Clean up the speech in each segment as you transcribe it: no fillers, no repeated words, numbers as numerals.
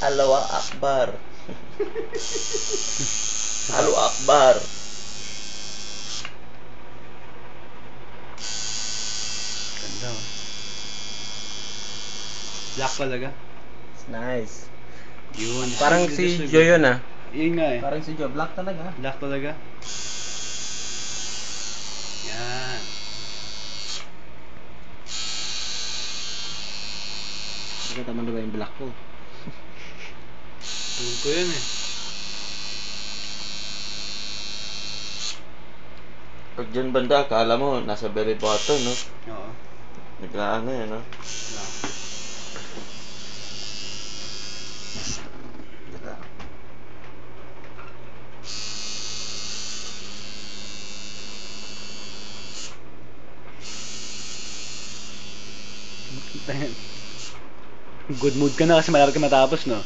Allahu Akbar. Allahu Akbar. Ganda, oh. Black talaga. It's nice. Yun. Parang si Joe yun ah. Yun nga eh. Parang si Joe. Black talaga. Black talaga. Yan. Maganda man ba yung black ko? Tulog ko yun eh. Pag dyan banda, akala mo nasa belly button, no? Oo. Naglaano yan, no? Lang. Good mood ka na kasi malapit ka matapos, no?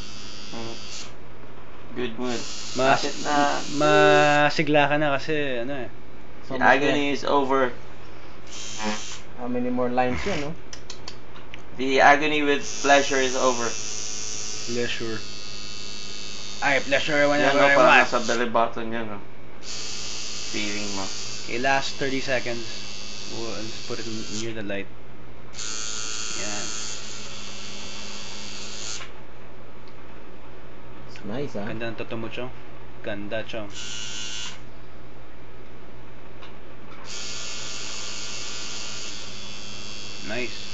Good mood. Bakit na? Masigla ka na kasi ano eh. The agony is over. How many more lines yun, no? The agony with pleasure is over. Pleasure. Ay, pleasure whenever Yan, no? I Parang want. nasa belly button yan, no? Feeling mo. Okay, last 30 seconds. We'll just put it near the light. Yan. It's nice, ah. Ganda ng toto mo, Chong. Ganda, Chong. Nice.